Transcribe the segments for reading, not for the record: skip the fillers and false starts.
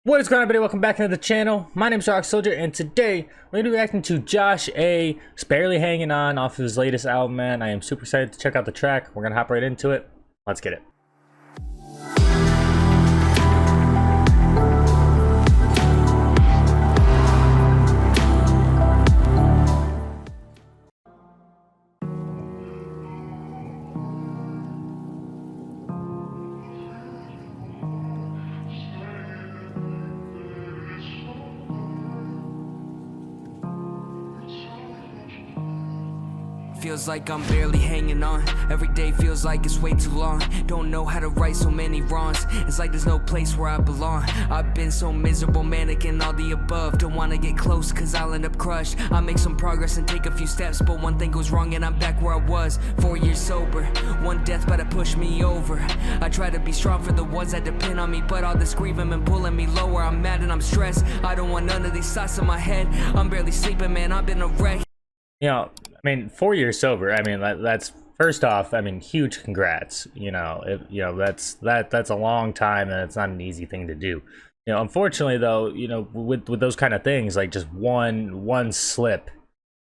What is going on, everybody? Welcome back into the channel. My name is Rock Soldier, and today we're going to be reacting to Josh A. Barely Hanging On off of his latest album, man. I am super excited to check out the track. We're going to hop right into it. Let's get it. Feels like I'm barely hanging on. Every day feels like it's way too long. Don't know how to right so many wrongs. It's like there's no place where I belong. I've been so miserable, manic, and all the above. Don't wanna get close cause I'll end up crushed. I make some progress and take a few steps, but one thing goes wrong and I'm back where I was. 4 years sober, one death better push me over. I try to be strong for the ones that depend on me, but all this grieving been pulling me lower. I'm mad and I'm stressed. I don't want none of these thoughts in my head. I'm barely sleeping, man, I've been a wreck. You know, I mean, 4 years sober. I mean, that's first off. I mean, huge congrats. That's a long time, and it's not an easy thing to do. Unfortunately, though, with those kind of things, like just one slip,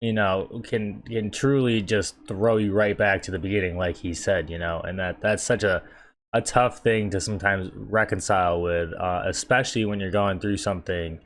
can truly just throw you right back to the beginning, like he said. And that's such a tough thing to sometimes reconcile with, especially when you're going through something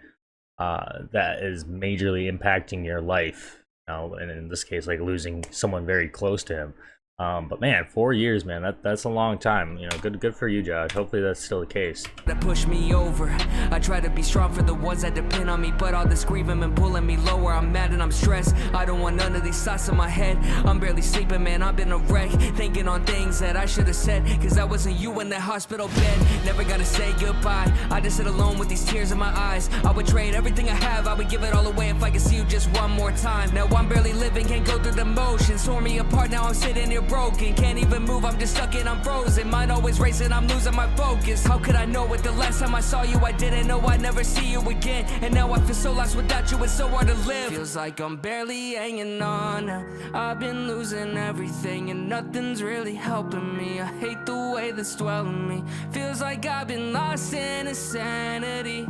that is majorly impacting your life. And in this case, like losing someone very close to him. But man, 4 years, man, that's a long time. Good for you, Josh. Hopefully that's still the case. That push me over. I try to be strong for the ones that depend on me, but all this grieving been pulling me lower. I'm mad and I'm stressed. I don't want none of these thoughts in my head. I'm barely sleeping, man, I've been a wreck. Thinking on things that I should have said, cause that wasn't you in that hospital bed. Never gotta say goodbye. I just sit alone with these tears in my eyes. I would trade everything I have, I would give it all away if I could see you just one more time. Now I'm barely living, can't go through the motions. Tore me apart, now I'm sitting here broken. Can't even move, I'm just stuck and I'm frozen. Mind always racing, I'm losing my focus. How could I know it? The last time I saw you, I didn't know I'd never see you again. And now I feel so lost without you, it's so hard to live. Feels like I'm barely hanging on now. I've been losing everything and nothing's really helping me. I hate the way that's dwelling me. Feels like I've been lost in insanity.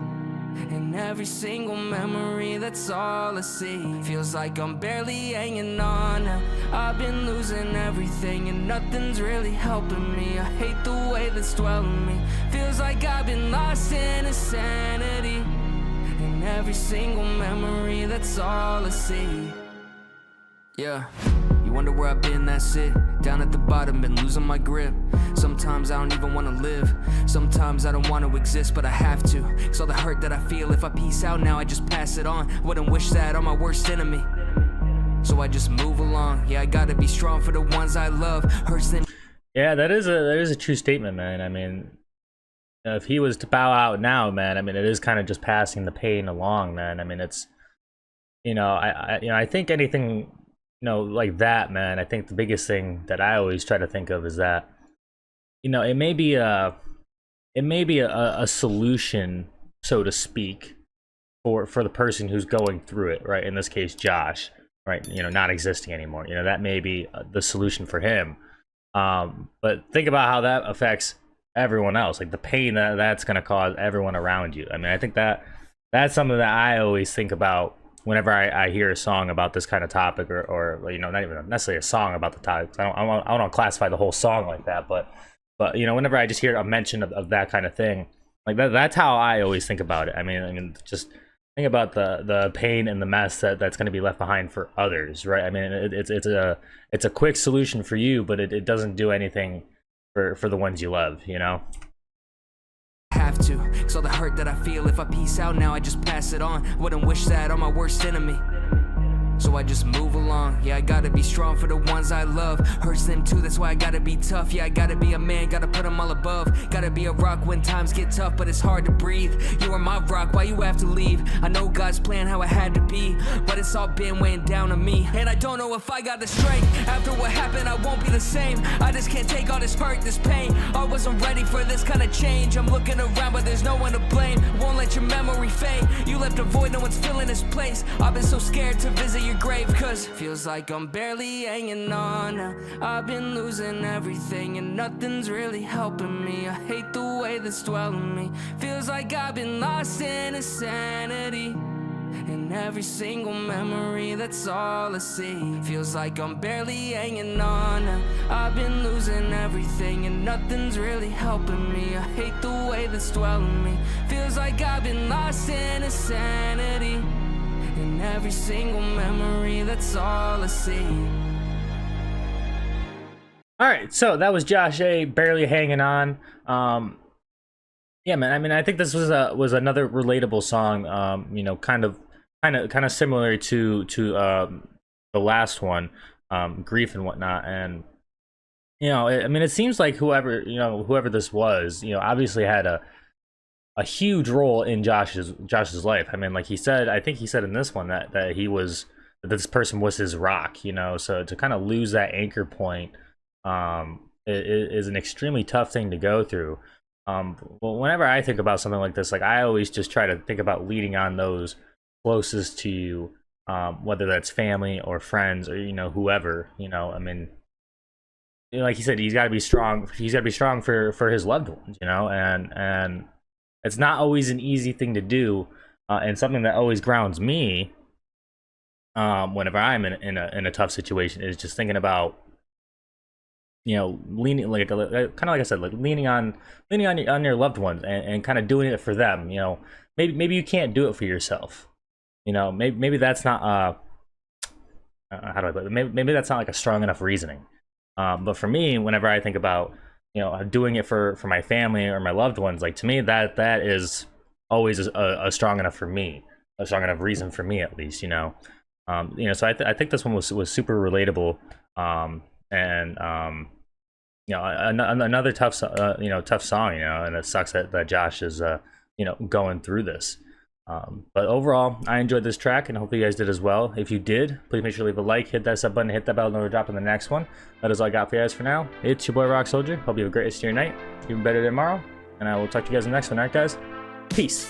In every single memory, that's all I see. Feels like I'm barely hanging on now. I've been losing everything and nothing's really helping me. I hate the way that's dwelling me. Feels like I've been lost in insanity. In every single memory, that's all I see. Yeah. You wonder where I've been, that's it. Down at the bottom, been losing my grip. Sometimes I don't even want to live. Sometimes I don't want to exist, but I have to. Cause all the hurt that I feel, if I peace out now, I just pass it on. Wouldn't wish that on my worst enemy. So I just move along. Yeah, I gotta be strong for the ones I love. Hurts them. Yeah, that is a true statement, man. I mean, if he was to bow out now, man, I mean, it is kind of just passing the pain along, man. I mean, it's, I think anything, like that, man, I think the biggest thing that I always try to think of is that, it may be a solution, so to speak, for the person who's going through it, right? In this case, Josh, right? Not existing anymore. That may be the solution for him. But think about how that affects everyone else, like the pain that's going to cause everyone around you. I mean, I think that's something that I always think about whenever I hear a song about this kind of topic, or not even necessarily a song about the topic. I don't classify the whole song like that, but whenever I just hear a mention of that kind of thing, like that's how I always think about it. I mean, just think about the pain and the mess that's going to be left behind for others, right? I mean, it's a quick solution for you, but it doesn't do anything for the ones you love, Have to, cause all the hurt that I feel, if I peace out now, I just pass it on. Wouldn't wish that on my worst enemy. So I just move along. Yeah, I gotta be strong for the ones I love. Hurts them too, that's why I gotta be tough. Yeah, I gotta be a man, gotta put them all above. Gotta be a rock when times get tough, but it's hard to breathe. You are my rock, why you have to leave? I know God's plan, how it had to be, but it's all been weighing down on me. And I don't know if I got the strength. After what happened, I won't be the same. I just can't take all this hurt, this pain. I wasn't ready for this kind of change. I'm looking around, but there's no one to blame. Won't let your memory fade. You left a void, no one's filling this place. I've been so scared to visit your grave, cause feels like I'm barely hanging on now. I've been losing everything and nothing's really helping me. I hate the way that's dwelling me. Feels like I've been lost in insanity. In every single memory, that's all I see. Feels like I'm barely hanging on now. I've been losing everything and nothing's really helping me. I hate the way that's dwelling me. Feels like I've been lost in insanity. In every single memory, that's all I see. All right, so that was Josh A, Barely Hanging On. Yeah, man. I mean, I think this was another relatable song. You know, kind of similar to the last one, Grief and whatnot. And you know, I mean, it seems like whoever this was, you know, obviously had a huge role in Josh's life. I mean, like I think he said in this one that that this person was his rock. You know, so to kind of lose that anchor point, is an extremely tough thing to go through. Well, whenever I think about something like this, like I always just try to think about leaning on those closest to you, whether that's family or friends or, you know, whoever. You know, I mean, you know, like he said, he's got to be strong. He's got to be strong for his loved ones, you know, and it's not always an easy thing to do, and something that always grounds me, whenever I'm in a tough situation, is just thinking about, you know, leaning kind of like I said, like leaning on your loved ones and kind of doing it for them. You know, maybe you can't do it for yourself. You know, maybe that's not how do I put it? Maybe that's not like a strong enough reasoning. But for me, whenever I think about, you know, doing it for my family or my loved ones, like to me that is always a strong enough reason for me, at least. You know, so I think this one was super relatable. You know, another tough song, you know, and it sucks that Josh is, you know, going through this. But overall, I enjoyed this track, and hopefully you guys did as well. If you did, please make sure to leave a like, hit that sub button, hit that bell, and we'll drop in the next one. That is all I got for you guys for now. It's your boy Rock Soldier. Hope you have a great rest of your night, even better tomorrow, and I will talk to you guys in the next one. All right, guys? Peace.